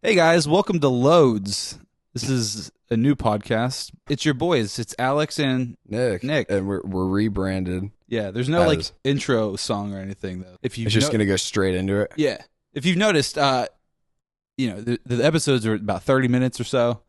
Hey guys, welcome to Loads. This is a new podcast. It's your boys. It's Alex and Nick. And we're rebranded. yeah. There's no like intro song or anything though. If you It's just gonna go straight into it. yeah. If you've noticed, the episodes are about 30 minutes or so.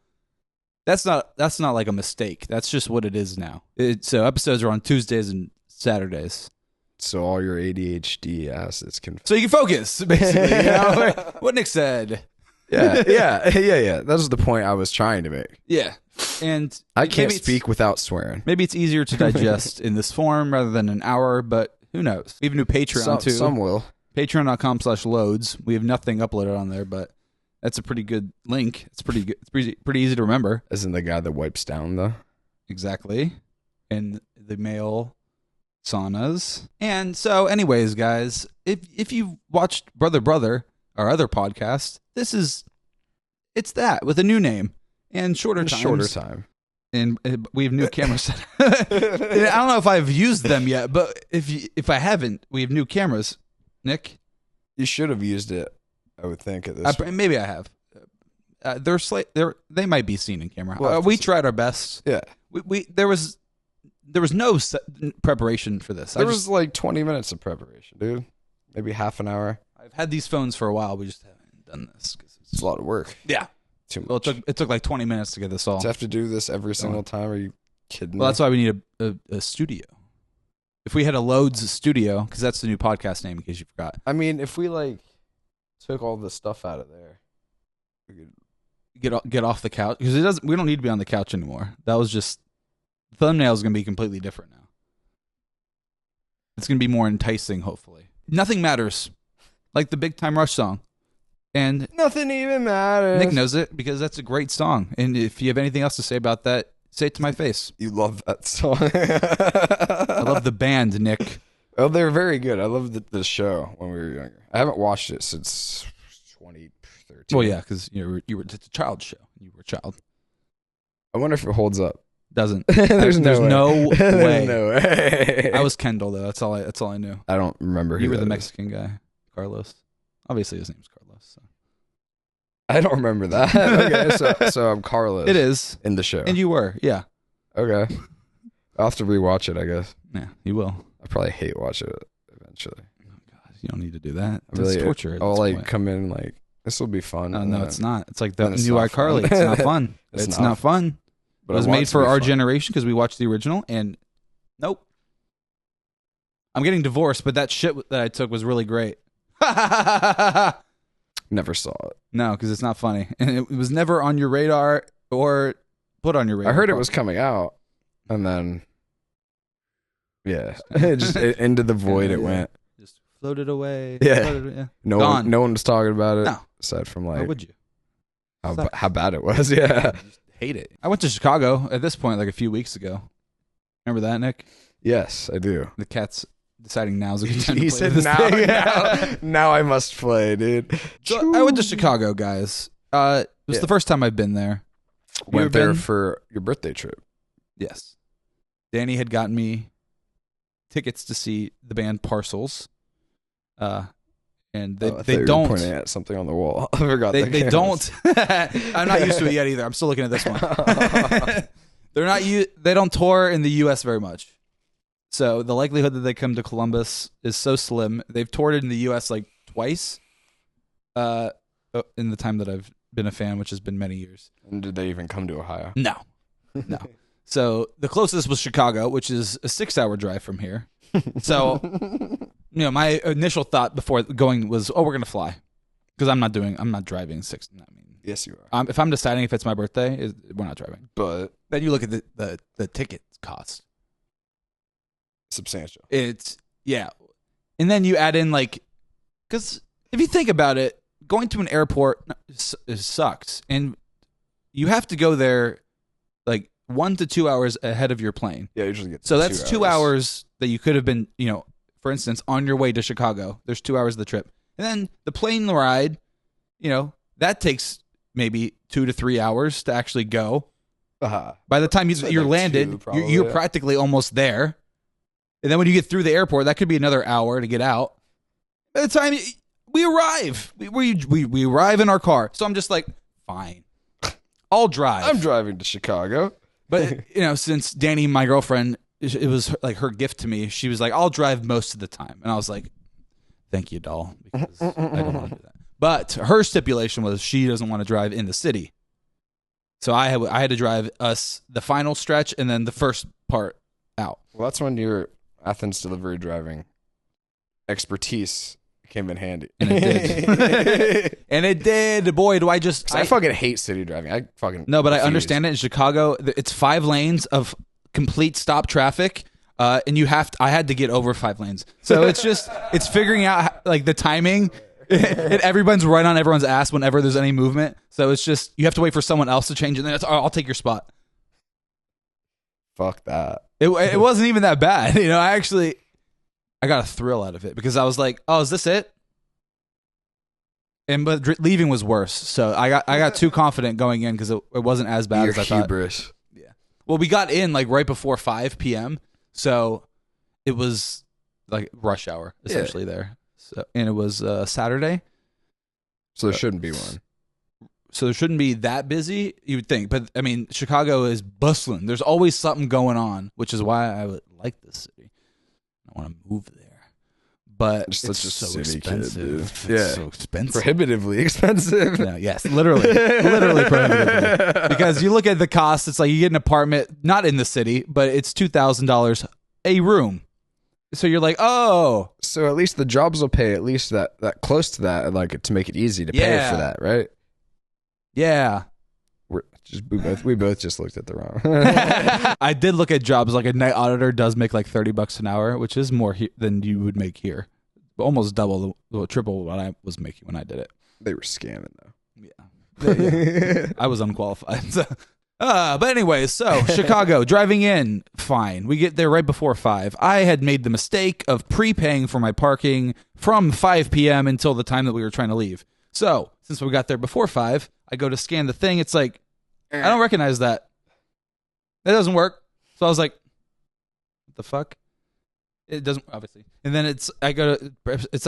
That's not like a mistake. That's just what it is now. So episodes are on Tuesdays and Saturdays. So all your ADHD asses can. So you can focus, basically. You know? What Nick said. Yeah. That was the point I was trying to make. Yeah. And I can't speak without swearing. Maybe it's easier to digest in this form rather than an hour, but who knows? We have a new Patreon too. Some will. Patreon.com/loads. We have nothing uploaded on there, but that's a pretty good link. It's pretty good. It's pretty easy to remember. Isn't the guy that wipes down though? Exactly. And the male saunas. And so anyways, guys, if you watched BrotherBrother, our other podcast, it's that with a new name and shorter time. And we have new cameras. I don't know if I've used them yet, but if I haven't, we have new cameras. Nick, you should have used it. I would think at this point. Maybe I have. They might be seen in camera. We'll we tried our best. Yeah. There was no preparation for this. There was like 20 minutes of preparation, dude. Maybe half an hour. I've had these phones for a while. We just haven't done this. It's a lot of work. Yeah. Too much. Well, it took like 20 minutes to get this all. To have to do this every single time? Are you kidding me? Well, that's why we need a studio. If we had a Loads studio, because that's the new podcast name, in case you forgot. I mean, if we like took all the stuff out of there, we could get off the couch, because we don't need to be on the couch anymore. That was just the thumbnail is going to be completely different now. It's going to be more enticing, hopefully. Nothing matters, like the Big Time Rush song. And nothing even matters. Nick knows it because that's a great song. And if you have anything else to say about that, say it to my face. You love that song. I love the band, Nick. Oh, they're very good. I love the show when we were younger. I haven't watched it since 2013. Well, yeah, because you were it's a child show. You were a child. I wonder if it holds up. Doesn't. There's no way. There's no way. I was Kendall though. That's all I knew. I don't remember. You were the Mexican guy, Carlos. Obviously, his name's Carlos. So. I don't remember that. Okay, so I'm Carlos. It is in the show, and you were, yeah. Okay, I'll have to rewatch it, I guess. Yeah, you will. I probably hate watch it eventually. Oh God, you don't need to do that. It's torture. I'll like come in like this will be fun. Oh no, it's not. It's like the new iCarly. It's not fun. It's not fun. But it was made for our generation because we watched the original, and nope. I'm getting divorced, but that shit that I took was really great. Never saw it. No, because it's not funny, and it was never on your radar or put on your radar. I heard it was coming out, and then just into the void it went. Just floated away. Yeah, no one was talking about it. No, aside from like, how would you? How bad it was? Yeah, I just hate it. I went to Chicago at this point like a few weeks ago. Remember that, Nick? Yes, I do. The cat's deciding now's a good time to he play said this now I must play, dude. So I went to Chicago, guys. It was the first time I've been there. Went there for your birthday trip. Yes. Danny had gotten me tickets to see the band Parcels. And they don't pointing at something on the wall. I forgot they don't. I'm not used to it yet either. I'm still looking at this one. They don't tour in the US very much. So the likelihood that they come to Columbus is so slim. They've toured in the U.S. like twice in the time that I've been a fan, which has been many years. And did they even come to Ohio? No. So the closest was Chicago, which is a 6-hour drive from here. So, my initial thought before going was, we're going to fly. Because I'm not driving 6. I mean, yes, you are. If I'm deciding if it's my birthday, we're not driving. But then you look at the ticket cost. Substantial. It's and then you add in like, because if you think about it, going to an airport sucks, and you have to go there like 1 to 2 hours ahead of your plane. Yeah, usually get so that's 2 hours that you could have been, for instance, on your way to Chicago. There's 2 hours of the trip, and then the plane ride, that takes maybe 2 to 3 hours to actually go. By the time you're landed, you're practically almost there. And then when you get through the airport, that could be another hour to get out. By the time we arrive. We arrive in our car. So I'm just like, fine, I'll drive. I'm driving to Chicago. But, since Danny, my girlfriend, it was like her gift to me. She was like, I'll drive most of the time. And I was like, thank you, doll, because I don't want to do that. But her stipulation was she doesn't want to drive in the city. So I had to drive us the final stretch and then the first part out. Well, that's when your Athens delivery driving expertise came in handy. And it did. And it did. Boy, do I just... I fucking hate city driving. I fucking... No, but refuse. I understand it. In Chicago, it's 5 lanes of complete stop traffic. And I had to get over 5 lanes. So it's figuring out like the timing. And everyone's right on everyone's ass whenever there's any movement. So it's just, you have to wait for someone else to change. And then I'll take your spot. Fuck that. It wasn't even that bad. I got a thrill out of it because I was like, oh, is this it? But leaving was worse. So I got too confident going in because it wasn't as bad as I thought. Hubris. Yeah. Well, we got in like right before 5 p.m. So it was like rush hour essentially there. So, and it was Saturday. So there shouldn't be one. So there shouldn't be that busy, you would think. But I mean, Chicago is bustling. There's always something going on, which is why I would like this city. I want to move there. But it's so expensive. It's so expensive. Prohibitively expensive. No, yes, literally prohibitively. Because you look at the cost, it's like you get an apartment, not in the city, but it's $2,000 a room. So you're like, oh. So at least the jobs will pay at least that close to that, like to make it easy to pay for that, right? Yeah. We both just looked at the wrong. I did look at jobs. Like a night auditor does make like $30 an hour, which is more than you would make here. Almost double, triple what I was making when I did it. They were scamming though. Yeah. I was unqualified. So. But anyways, so Chicago, driving in, fine. We get there right before 5. I had made the mistake of prepaying for my parking from 5 p.m. until the time that we were trying to leave. So since we got there before 5, I go to scan the thing. It's like, I don't recognize that. That doesn't work. So I was like, what the fuck? It doesn't, obviously. And then it's like,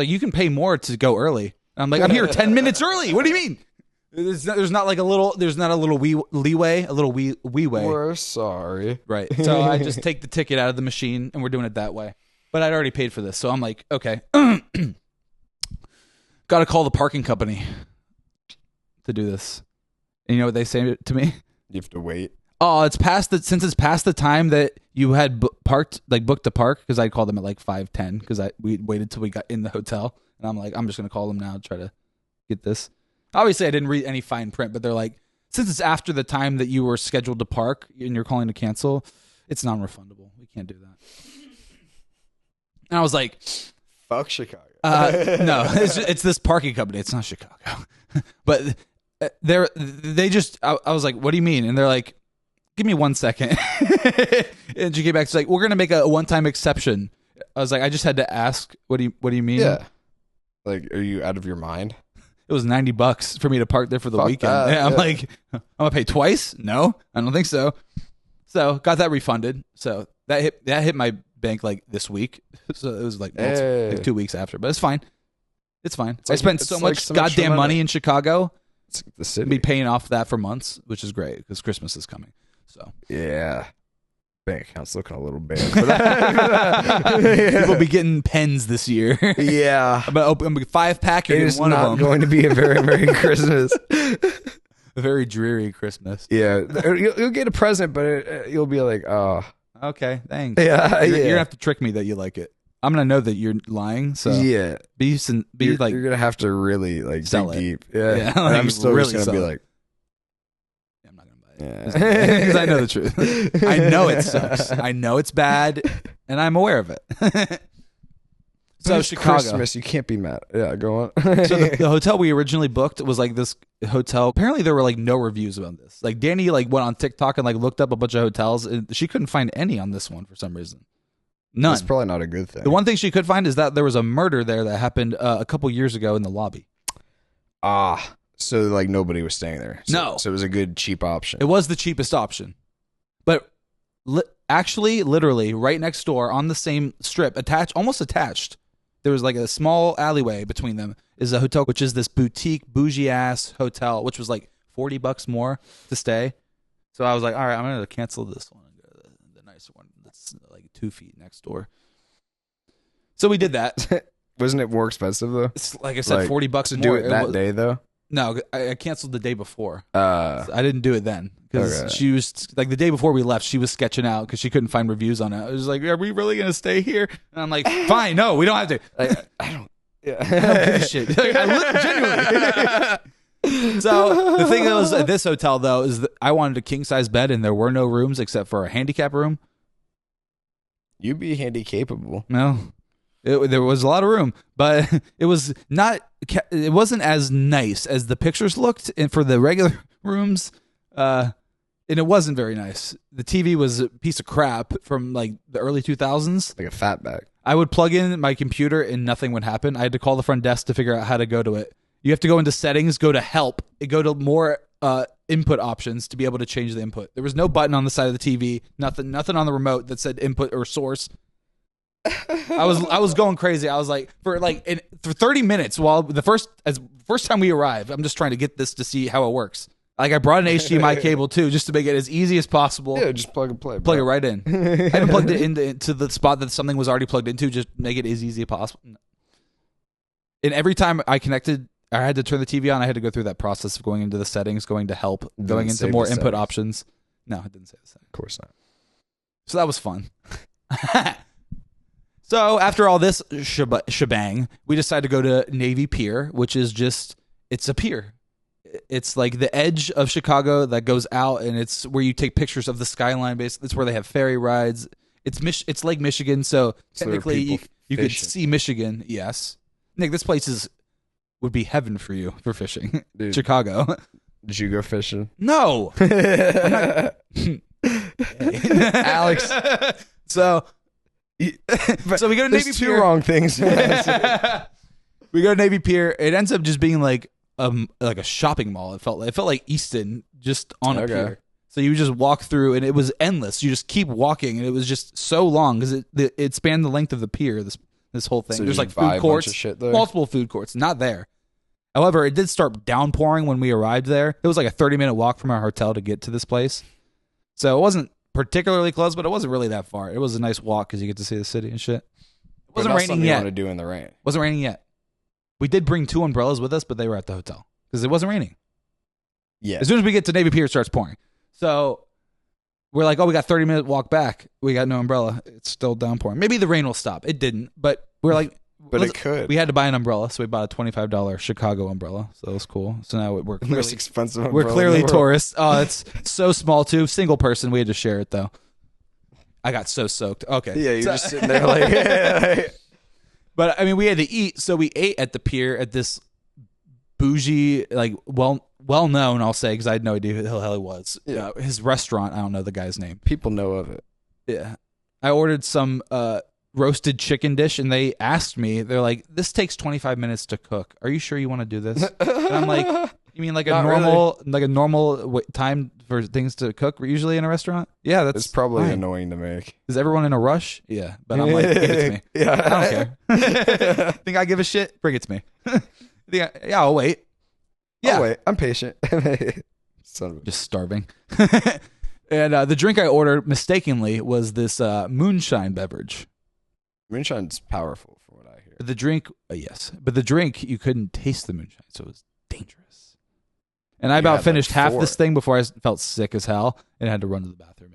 you can pay more to go early. And I'm like, I'm here 10 minutes early. What do you mean? There's not a little leeway. We're sorry. Right. So I just take the ticket out of the machine and we're doing it that way. But I'd already paid for this. So I'm like, okay. Got to call the parking company to do this. And you know what they say to me? You have to wait. Oh, since it's past the time that you had booked to park, because I called them at like 5:10 because we waited till we got in the hotel, and I'm like, I'm just gonna call them now to try to get this. Obviously, I didn't read any fine print, but they're like, since it's after the time that you were scheduled to park and you're calling to cancel, it's non-refundable. We can't do that. And I was like, fuck Chicago. No, it's this parking company. It's not Chicago, but. I was like, what do you mean? And they're like, give me 1 second. And she came back. She's like, we're going to make a one-time exception. I was like, I just had to ask, what do you mean? Yeah. Like, are you out of your mind? It was $90 for me to park there for the weekend. That, I'm like, I'm going to pay twice? No, I don't think so. So got that refunded. So that hit my bank like this week. So it was like 2 weeks after, but it's fine. It's fine. I spent so much goddamn money in Chicago. The city. Be paying off that for months, which is great because Christmas is coming. So yeah, bank account's looking a little bad for that. People be getting pens this year. Yeah, I'm gonna open a 5-pack. You're getting one of them. It's not going to be a very Merry Christmas. A very dreary Christmas. Yeah, you'll get a present, but you'll be like, oh, okay, thanks. Yeah, you're gonna have to trick me that you like it. I'm gonna know that you're lying. So yeah, you're like you're gonna have to really like sell dig it. deep. Yeah, like, I'm still really just gonna be like, I'm not gonna buy it because I know the truth. I know it sucks. I know it's bad, and I'm aware of it. So it's Chicago, Christmas, you can't be mad. Yeah, go on. So the hotel we originally booked was like this hotel. Apparently, there were like no reviews about this. Like Danny like went on TikTok and like looked up a bunch of hotels, and she couldn't find any on this one for some reason. None. That's probably not a good thing. The one thing she could find is that there was a murder there that happened a couple years ago in the lobby. So like nobody was staying there. No. So it was a good cheap option. It was the cheapest option. But actually, literally, right next door on the same strip, almost attached, there was like a small alleyway between them is a hotel, which is this boutique bougie ass hotel, which was like $40 more to stay. So I was like, all right, I'm gonna cancel this one and go to the nicer one that's like 2 feet next door. So we did that. Wasn't it more expensive though? It's like I said, $40 to more. do it that day though. No, I canceled the day before. So I didn't do it then because she was like the day before we left. She was sketching out because she couldn't find reviews on it. I was like, "Are we really gonna stay here?" And I'm like, "Fine, no, we don't have to." I don't. Yeah. I don't give a shit. Like, I look genuinely. So the thing is, at this hotel though, is that I wanted a king size bed and there were no rooms except for a handicap room. You'd be handy capable. No. There was a lot of room, but it was not. It wasn't as nice as the pictures looked, and for the regular rooms, and it wasn't very nice. The TV was a piece of crap from like the early 2000s, like a fatback. I would plug in my computer and nothing would happen. I had to call the front desk to figure out how to go to it. You have to go into settings, go to help, go to more input options to be able to change the input. There was no button on the side of the TV, nothing on the remote that said input or source. I was going crazy. I was like for 30 minutes while the first time we arrived, I'm just trying to get this to see how it works. Like I brought an HDMI cable too, just to make it as easy as possible. Yeah, just plug and play. Plug it right in. I even plugged it into the spot that something was already plugged into, just make it as easy as possible. And every time I connected, I had to turn the TV on. I had to go through that process of going into the settings, going to help, going into more input options. No, it didn't say the same. Of course not. So that was fun. So after all this shebang, we decided to go to Navy Pier, which is it's a pier. It's like the edge of Chicago that goes out, and it's where you take pictures of the skyline. Basically, it's where they have ferry rides. It's Lake Michigan, so technically you could see Michigan. Yes, Nick, this place would be heaven for you for fishing. Dude, Chicago. Did you go fishing? No, Alex. So we go to Navy Pier. Two wrong things. We go to Navy Pier. It ends up just being like a shopping mall. It felt like Easton, just on a pier. So you just walk through, and it was endless. You just keep walking, and it was just so long because it spanned the length of the pier. This whole thing. So there's like food courts, multiple food courts. Not there. However, it did start downpouring when we arrived there. It was like a 30-minute walk from our hotel to get to this place. So it wasn't particularly close, but it wasn't really that far. It was a nice walk because you get to see the city and shit. It wasn't raining yet. You want to do in the rain? Wasn't raining yet. We did bring 2 umbrellas with us, but they were at the hotel because it wasn't raining. Yeah. As soon as we get to Navy Pier, it starts pouring. So we're like, oh, we got 30-minute walk back. We got no umbrella. It's still downpouring. Maybe the rain will stop. It didn't, but we're like, but it could. We had to buy an umbrella, so we bought a $25 Chicago umbrella. So it was cool. So now we're clearly, most expensive. We're clearly tourists. Oh, it's so small too. Single person. We had to share it though. I got so soaked. Okay. Yeah, you're just sitting there like. But I mean, we had to eat, so we ate at the pier at this bougie, like well known. I'll say because I had no idea who the hell he was. Yeah, his restaurant. I don't know the guy's name. People know of it. Yeah, I ordered some roasted chicken dish, and they asked me. They're like, "This takes 25 minutes to cook. Are you sure you want to do this?" And I'm like, "You mean like a normal time for things to cook usually in a restaurant?" Yeah, that's probably fine. Annoying to make. Is everyone in a rush? Yeah, but I'm like, give it to me. Yeah, I don't care. Think I give a shit? Bring it to me. Yeah, I'll wait. Yeah, I'll wait. I'm patient. Just starving. And the drink I ordered mistakenly was this moonshine beverage. Moonshine's powerful, from what I hear. The drink, yes, but the drink you couldn't taste the moonshine, so it was dangerous. And I about finished half this thing before I felt sick as hell and had to run to the bathroom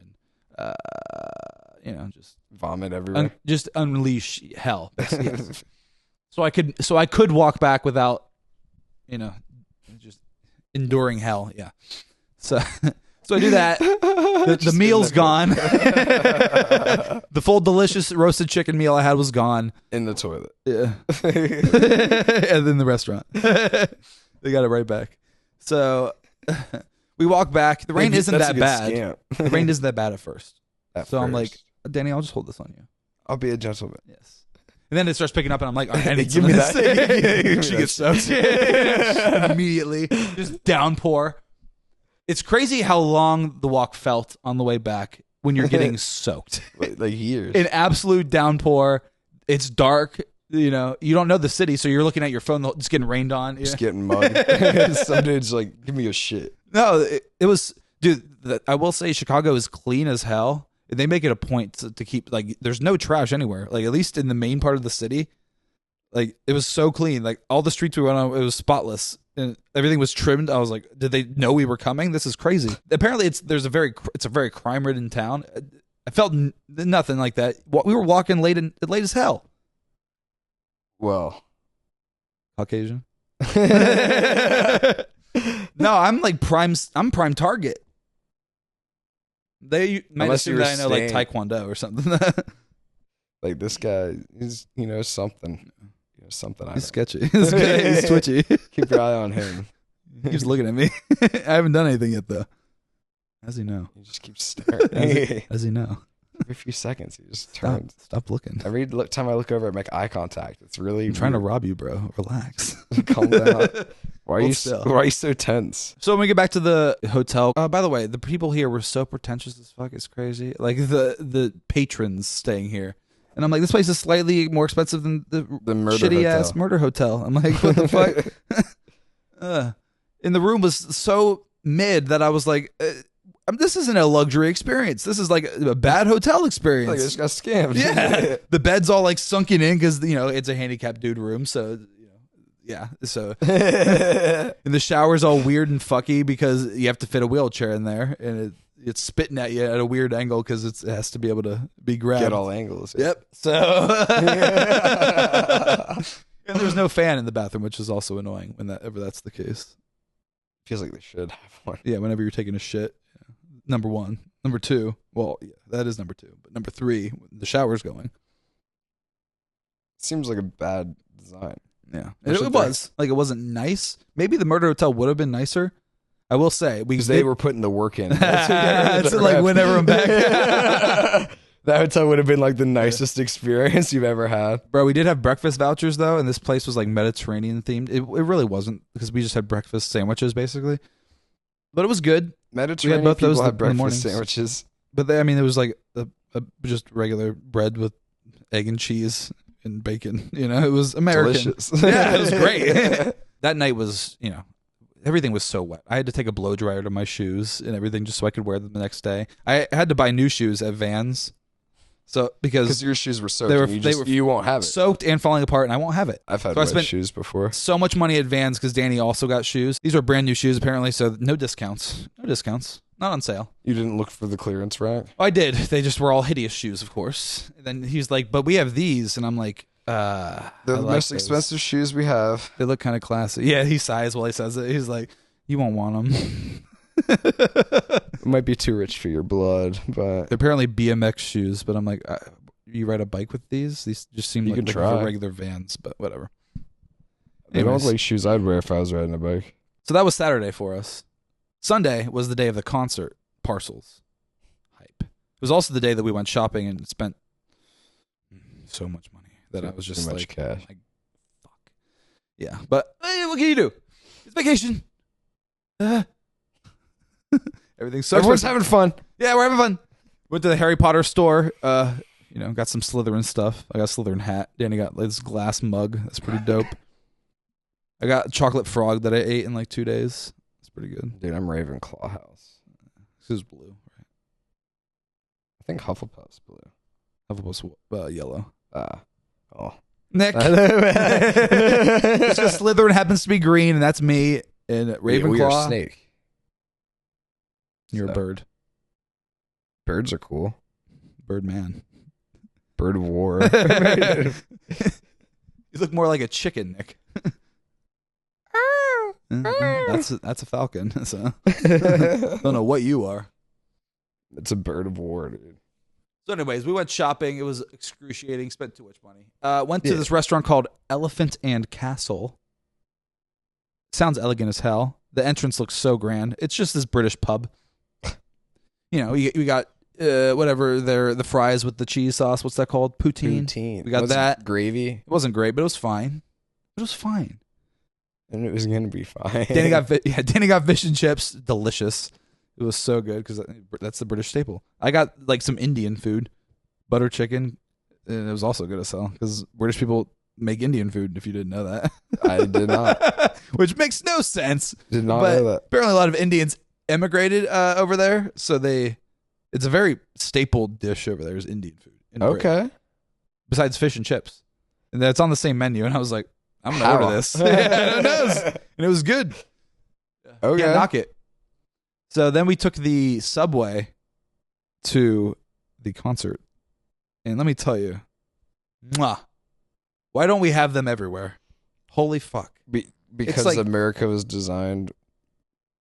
and, just vomit everywhere, just unleash hell. Yes. So I could walk back without, just enduring hell. Yeah. So I do that. The meal's gone. The full delicious roasted chicken meal I had was gone. In the toilet. Yeah. And then the restaurant. They got it right back. So we walk back. The rain isn't that bad. The rain isn't that bad at first. I'm like, Danny, I'll just hold this on you. I'll be a gentleman. Yes. And then it starts picking up, and I'm like, all right, I need give me that. She gets soaked immediately. Just downpour. It's crazy how long the walk felt on the way back when you're getting soaked. Like years. An absolute downpour. It's dark. You know, you don't know the city, so you're looking at your phone, just getting rained on. Just getting mugged. Some dude's like, give me a shit. No, it was, dude. I will say, Chicago is clean as hell. They make it a point to keep like, there's no trash anywhere. Like at least in the main part of the city, like it was so clean. Like all the streets we went on, it was spotless and everything was trimmed. I was like, did they know we were coming? This is crazy. Apparently, it's a very crime-ridden town. I felt nothing like that. We were walking late as hell. Well, Caucasian. No, I'm like prime. I'm prime target. They might assume that I know like Taekwondo or something. Like this guy, he's something. Something. He's sketchy. He's twitchy. Keep your eye on him. He keeps looking at me. I haven't done anything yet though. How does he know? He just keeps staring. How does he know? Every few seconds, he just turns. Stop looking. Every time I look over, I make eye contact. It's really. I'm trying to rob you, bro. Relax. Calm down. Why are you so tense? So when we get back to the hotel, by the way, the people here were so pretentious as fuck. It's crazy. Like the patrons staying here, and I'm like, this place is slightly more expensive than the murder shitty hotel. Ass murder hotel. I'm like, what the fuck? And the room was so mid that I was like. This isn't a luxury experience. This is like a bad hotel experience. Like I just got scammed. Yeah, the bed's all like sunken in because it's a handicapped dude room. So yeah. So and the shower's all weird and fucky because you have to fit a wheelchair in there, and it's spitting at you at a weird angle because it has to be able to be grabbed. Get all angles. Yep. So and there's no fan in the bathroom, which is also annoying whenever that's the case. Feels like they should have one. Yeah, whenever you're taking a shit. Number one. Number two. Well, yeah, that is number two. But number three, the shower's going. Seems like a bad design. Yeah. It was. Like, it wasn't nice. Maybe the murder hotel would have been nicer. I will say. Because they were putting the work in. It's like whenever I'm back. That hotel would have been like the nicest experience you've ever had. Bro, we did have breakfast vouchers, though, and this place was like Mediterranean themed. It really wasn't because we just had breakfast sandwiches, basically. But it was good. Mediterranean both people those have in the breakfast mornings. sandwiches. But it was like a just regular bread with egg and cheese and bacon. It was American. Delicious. Yeah, it was great. That night was, everything was so wet. I had to take a blow dryer to my shoes and everything just so I could wear them the next day. I had to buy new shoes at Vans. So because your shoes were soaked, you won't have it. Soaked and falling apart, and I won't have it. I've had wet shoes before. So much money at Vans because Danny also got shoes. These were brand new shoes apparently, so no discounts. No discounts. Not on sale. You didn't look for the clearance rack? Oh, I did. They just were all hideous shoes, of course. And then he's like, "But we have these," and I'm like, "They're the most expensive shoes we have. They look kind of classy." Yeah, he sighs while he says it. He's like, "You won't want them." It might be too rich for your blood, but they're apparently BMX shoes. But I'm like, you ride a bike with these? These just seem like regular Vans, but whatever. They don't look like shoes I'd wear if I was riding a bike. So that was Saturday for us. Sunday was the day of the concert parcels. Hype. It was also the day that we went shopping and spent so much money that I was just too much like, cash. Fuck. Yeah, but what can you do? It's vacation. Everything's so Everyone's expensive. having fun. Yeah, we're having fun. Went to the Harry Potter store. Got some Slytherin stuff. I got a Slytherin hat. Danny got this glass mug. That's pretty dope. I got chocolate frog that I ate in like 2 days. It's pretty good. Dude, I'm Ravenclaw house. This is blue, right? I think Hufflepuff's blue. Hufflepuff's yellow. Nick. It's just Slytherin happens to be green, and that's me. And Ravenclaw. We are a snake. You're a bird. Birds are cool. Birdman. Bird of war. You look more like a chicken, Nick. That's a falcon. So don't know what you are. It's a bird of war, dude. So anyways, we went shopping. It was excruciating. Spent too much money. Went to this restaurant called Elephant and Castle. Sounds elegant as hell. The entrance looks so grand. It's just this British pub. We got whatever the fries with the cheese sauce. What's that called? Poutine. We got that. Gravy. It wasn't great, but it was fine. It was fine. And it was gonna be fine. Danny got fish and chips. Delicious. It was so good because that's the British staple. I got like some Indian food, butter chicken, and it was also good as hell because British people make Indian food. If you didn't know that, I did not. Which makes no sense. Did not But know that. apparently, a lot of Indians emigrated over there, so it's a very staple dish over there is Indian food. In Britain, Okay. besides fish and chips, and that's on the same menu. And I was like, I'm gonna order this. Yeah, who knows? And it was good. Okay. Can't knock it. So then we took the subway to the concert, and let me tell you, mwah, why don't we have them everywhere? Holy fuck! Because like- America was designed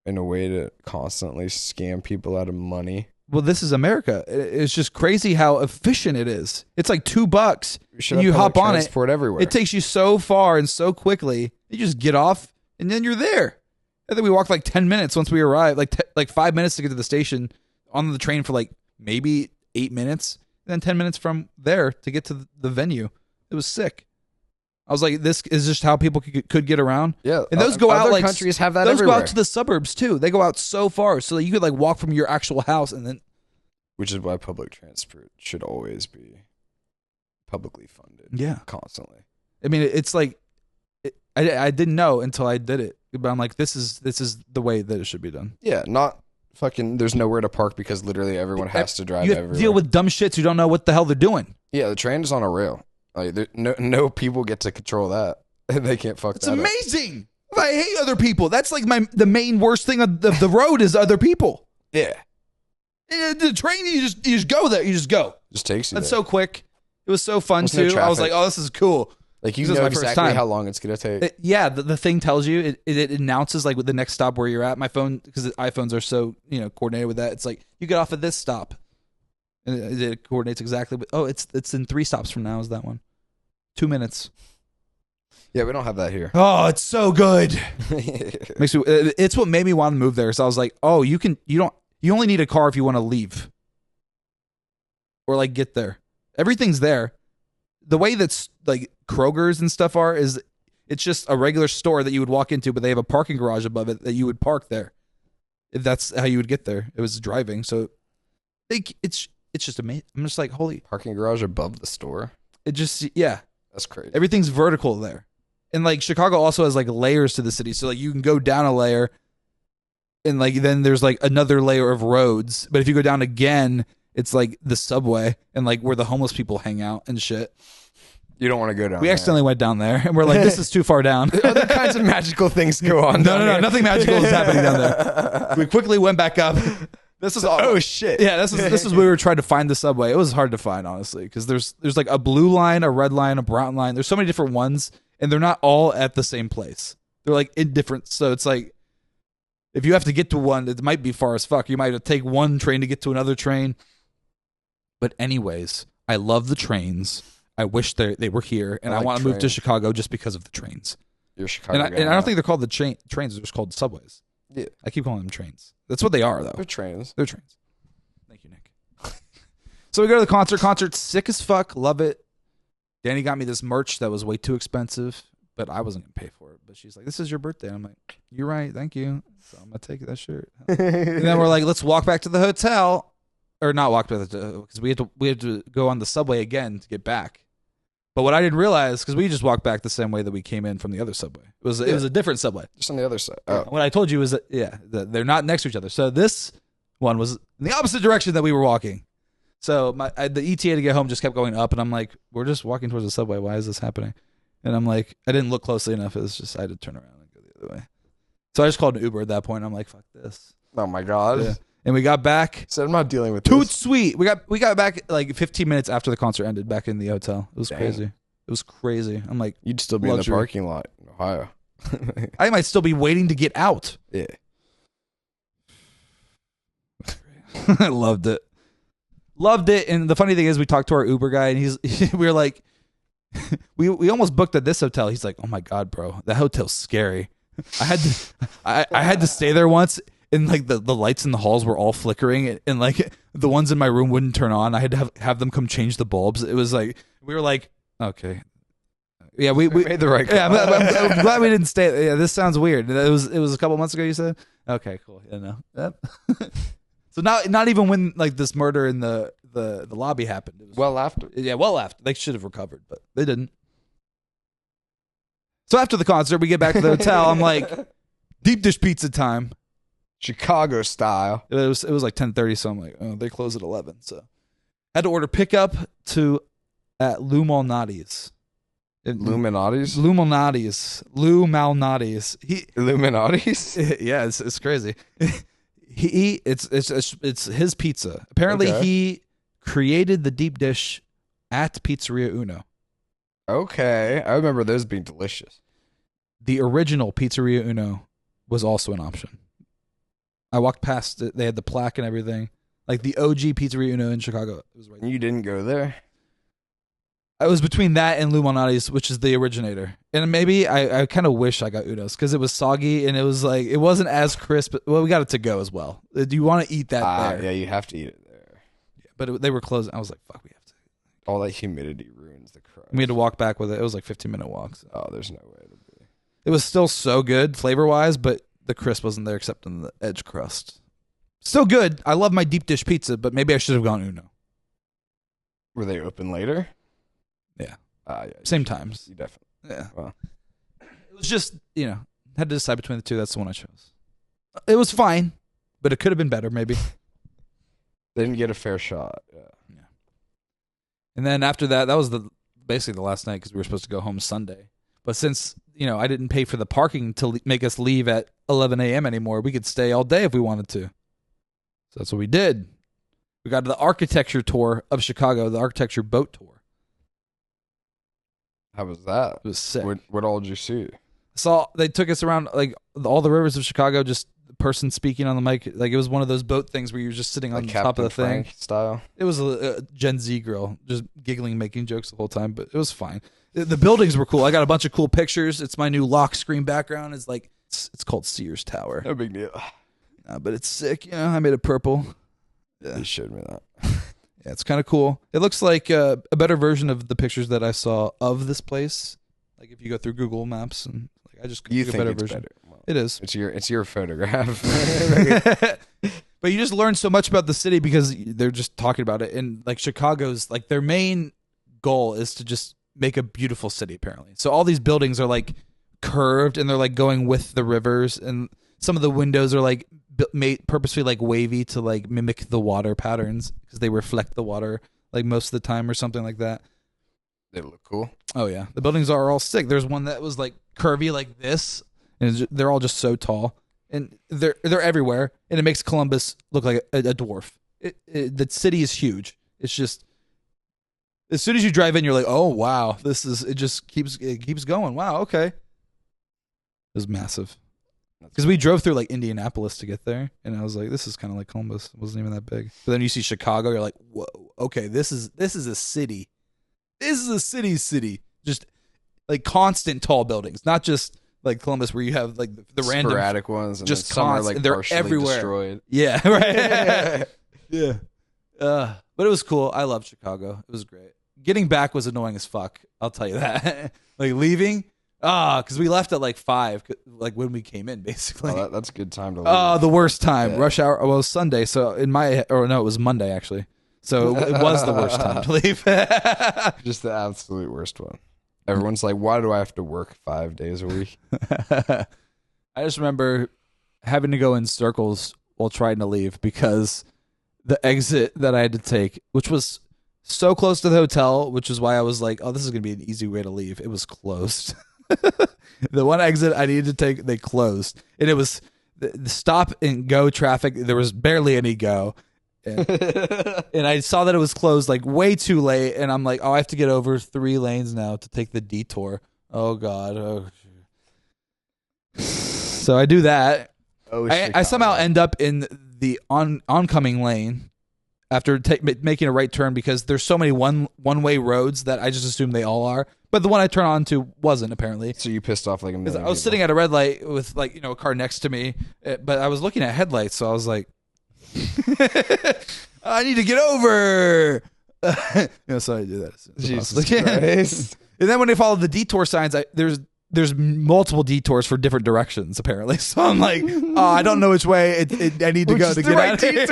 in a way to constantly scam people out of money. Well, this is America. It's just crazy how efficient it is. It's like $2. We should And have you public hop on it. transport everywhere. It takes you so far and so quickly. You just get off, and then you're there. I think we walked like 10 minutes once we arrived, like 5 minutes to get to the station, on the train for like maybe 8 minutes, and then 10 minutes from there to get to the venue. It was sick. I was like, this is just how people could get around. Yeah, and those go out other like countries have that. Those everywhere. go out to the suburbs too. They go out so far, so that you could like walk from your actual house, and then Which is why public transport should always be publicly funded. Yeah. Constantly. I mean, it's like I didn't know until I did it, but I'm like, this is the way that it should be done. Yeah, not fucking. There's nowhere to park because literally everyone has to drive You have to everywhere. deal with dumb shits who don't know what the hell they're doing. Yeah, the train is on a rail. Like no people get to control that. They can't fuck It's that up. amazing. I hate other people. That's like the main worst thing of the road is other people. Yeah, The train, you just go there. You just go. just takes you. That's there. so quick. It was so fun There's no too. I was traffic. like, oh, this is cool. Like you This is know my first exactly time. how long it's gonna take. Yeah, the thing tells you. It announces like with the next stop where you're at. My phone, because the iPhones are so coordinated with that. It's like you get off at this stop, and it coordinates exactly. Oh, it's in 3 stops from now. Is that one? 2 minutes. Yeah, we don't have that here. Oh, it's so good. Makes me. It's what made me want to move there. So I was like, oh, you only need a car if you want to leave, or like get there. Everything's there. The way that's like Kroger's and stuff are is it's just a regular store that you would walk into, but they have a parking garage above it that you would park there. If that's how you would get there. It was driving, so it's just amazing. I'm just like, holy. Parking garage above the store. It just That's crazy. everything's vertical there. And like Chicago also has like layers to the city, so like you can go down a layer, and like then there's like another layer of roads. But if you go down again, it's like the subway and like where the homeless people hang out and shit. You don't want to go down. We there. accidentally went down there, and we're like, this is too far down. Other kinds of magical things go on. No, nothing magical is happening down there. We quickly went back up. This is all. Oh shit! Yeah, this is where we were trying to find the subway. It was hard to find, honestly, because there's like a blue line, a red line, a brown line. There's so many different ones, and they're not all at the same place. They're like in different. So it's like if you have to get to one, it might be far as fuck. You might have to take one train to get to another train. But anyways, I love the trains. I wish they were here, and I like want to move to trains. Chicago just because of the trains. You're Chicago. And I don't think they're called the trains. They're just called subways. Yeah. I keep calling them trains. That's what they are, though. they're trains. They're trains. Thank you, Nick. So we go to the concert. Concert's sick as fuck. Love it. Danny got me this merch that was way too expensive, but I wasn't going to pay for it. But she's like, this is your birthday. I'm like, you're right. Thank you. So I'm going to take that shirt. And then we're like, let's walk back to the hotel. Or not walk back because we had to go on the subway again to get back. But what I didn't realize, because we just walked back the same way that we came in from the other subway. It was a different subway. Just on the other side. Oh. What I told you was that they're not next to each other. So this one was in the opposite direction that we were walking. So the ETA to get home just kept going up, and I'm like, we're just walking towards the subway. Why is this happening? And I'm like, I didn't look closely enough. It was just I had to turn around and go the other way. So I just called an Uber at that point. I'm like, fuck this. Oh my god. Yeah. And we got back. So I'm not dealing with Toot this. sweet. We got back like 15 minutes after the concert ended, back in the hotel. It was Dang. crazy. It was crazy. I'm like, You'd still be Luxury. in the parking lot in Ohio. I might still be waiting to get out. Yeah. I loved it. Loved it. And the funny thing is, we talked to our Uber guy, and we were like, we almost booked at this hotel. He's like, oh my god, bro, that hotel's scary. I had to stay there once, and like the lights in the halls were all flickering, and like the ones in my room wouldn't turn on. I had to have them come change the bulbs. It was like we were like, okay, yeah, we made the right call. Yeah, I'm glad we didn't stay. Yeah, this sounds weird. It was a couple months ago. You said, okay, cool. Yeah, no. Yep. So not even when like this murder in the lobby happened. It was, Well after. yeah, well after. They should have recovered, but they didn't. So after the concert, we get back to the hotel. I'm like, deep dish pizza time. Chicago style. It was like 10:30, so I'm like, oh, they close at 11. So I had to order pickup at Lou Malnati's. Illuminati's? Lou Malnati's. Illuminati's? Yeah, it's crazy. It's his pizza. Apparently, he created the deep dish at Pizzeria Uno. Okay, I remember those being delicious. The original Pizzeria Uno was also an option. I walked past it. They had the plaque and everything. Like the OG Pizzeria Uno in Chicago. It was right there. You didn't go there? I was between that and Lou Malnati's, which is the originator. And maybe I kind of wish I got Uno's because it was soggy and it was like, it wasn't as crisp. Well, we got it to go as well. Do you want to eat that there? Yeah, you have to eat it there. Yeah, but they were closing. I was like, fuck, we have to. All that humidity ruins the crust. We had to walk back with it. It was like 15-minute walk. So. Oh, there's no way to be. It was still so good flavor-wise, but the crisp wasn't there except in the edge crust. Still good. I love my deep dish pizza, but maybe I should have gone Uno. Were they open later? Yeah. Yeah. Same times. You definitely. Yeah. Well, it was just, had to decide between the two. That's the one I chose. It was fine, but it could have been better, maybe. they didn't get a fair shot. Yeah. And then after that was basically the last night because we were supposed to go home Sunday. But since, I didn't pay for the parking to make us leave at 11 a.m. anymore, we could stay all day if we wanted to. So that's what we did. We got to the architecture tour of Chicago, the architecture boat tour. How was that? It was sick. What all did you see? They took us around like all the rivers of Chicago, just the person speaking on the mic. Like it was one of those boat things where you're just sitting on the top of the thing. Frank style. It was a Gen Z girl just giggling, making jokes the whole time, but it was fine. The buildings were cool. I got a bunch of cool pictures. It's my new lock screen background. It's called Sears Tower. No big deal. But it's sick. I made it purple. Yeah. You showed me that. Yeah, it's kind of cool. It looks like a better version of the pictures that I saw of this place. Like if you go through Google Maps and I just you think think a better it's version. better. Well, it is. It's your photograph. But you just learn so much about the city because they're just talking about it. And like Chicago's, like their main goal is to just make a beautiful city, apparently. So all these buildings are like curved and they're like going with the rivers, and some of the windows are like made purposely like wavy to like mimic the water patterns because they reflect the water like most of the time or something like that. They look cool. Oh yeah, the buildings are all sick. There's one that was like curvy like this, and they're all just so tall, and they're everywhere, and it makes Columbus look like a dwarf. The city is huge. It's just as soon as you drive in, you're like, oh wow, it keeps going. Wow, okay. It was massive. Because we drove through like Indianapolis to get there, and I was like, this is kind of like Columbus. It wasn't even that big. But then you see Chicago, you're like, whoa, okay, this is a city. This is a city. Just like constant tall buildings, not just like Columbus where you have like the random sporadic ones, and just some are like they're partially everywhere. destroyed. Yeah, right. Yeah. But it was cool. I loved Chicago. It was great. Getting back was annoying as fuck. I'll tell you that. Like leaving. Because we left at like 5, like when we came in, basically. Oh, that's a good time to leave. The worst time. Yeah. Rush hour. Well, it was Sunday, so it was Monday, actually. So it was the worst time to leave. Just the absolute worst one. Everyone's like, why do I have to work 5 days a week? I just remember having to go in circles while trying to leave because the exit that I had to take, which was so close to the hotel, which is why I was like, oh, this is going to be an easy way to leave. It was closed. The one exit I needed to take, they closed. And it was the stop and go traffic. There was barely any go. And I saw that it was closed like way too late. And I'm like, oh, I have to get over 3 lanes now to take the detour. Oh, God. Oh, so I do that. I somehow end up in the oncoming lane after making a right turn because there's so many one-way roads that I just assume they all are. But the one I turned on to wasn't, apparently. So you pissed off like a million I was sitting at a red light with like, a car next to me, but I was looking at headlights, so I was like, I need to get over. So I do that as soon as Jesus possible. Christ. And then when they follow the detour signs, there's multiple detours for different directions, apparently. So I'm like, oh, I don't know which way I need to go to get out of here.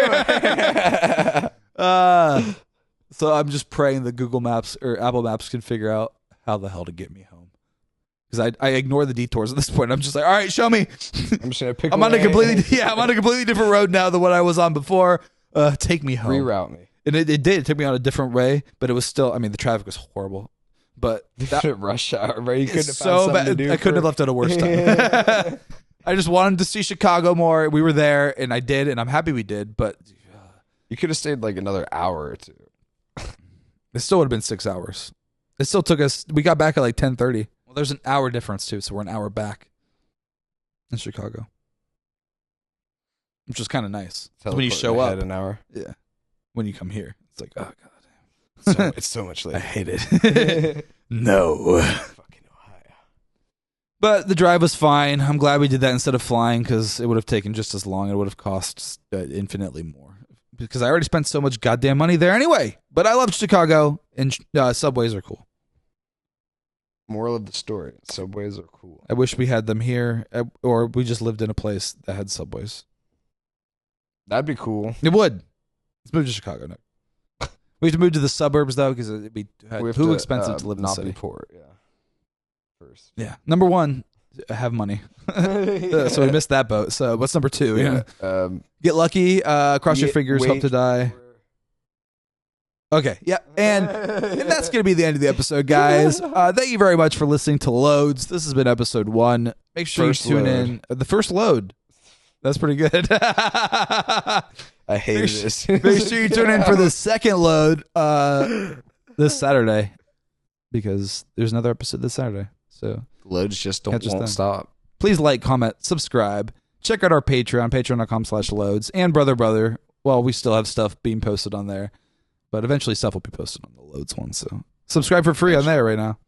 So I'm just praying that Google Maps or Apple Maps can figure out how the hell to get me home. because I ignore the detours at this point. I'm just like, all right, show me. I'm just gonna pick. I'm on a completely different road now than what I was on before. Take me home. Reroute me. And it did. It took me on a different way, but it was still. I mean, the traffic was horrible. But that rush hour, bro. You couldn't have so found something bad. to do I couldn't have left at a worse time. I just wanted to see Chicago more. We were there, and I did, and I'm happy we did. But you could have stayed like another hour or two. It still would have been 6 hours. It still took us. We got back at like 10:30. Well, there's an hour difference too, so we're an hour back in Chicago, which is kind of nice. When you show up, an hour. Yeah. When you come here, it's like, oh god. It's so much later. I hate it. No. Fucking Ohio. But the drive was fine. I'm glad we did that instead of flying because it would have taken just as long. It would have cost infinitely more because I already spent so much goddamn money there anyway. But I love Chicago, and subways are cool. Moral of the story: subways are cool. I wish we had them here, or we just lived in a place that had subways. That'd be cool. It would. Let's move to Chicago now. We have to move to the suburbs though because it'd be too expensive to live in the city. Not be poor, yeah. First, yeah. Number one, have money. So we missed that boat. So what's number two? Yeah. Get lucky. Cross your fingers. Hope to die. Okay. Yeah. And that's going to be the end of the episode, guys. Thank you very much for listening to Loads. This has been episode 1. Make sure you tune in. The first load. That's pretty good. I hate this. Make sure you tune in for the second load this Saturday because there's another episode this Saturday. So loads just won't stop. Please like, comment, subscribe. Check out our Patreon, patreon.com/loads, and BrotherBrother. Well, we still have stuff being posted on there, but eventually stuff will be posted on the Loads one. So subscribe for free on there right now.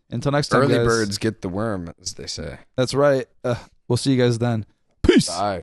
Until next time, Early guys. birds get the worm, as they say. That's right. We'll see you guys then. Peace. Bye.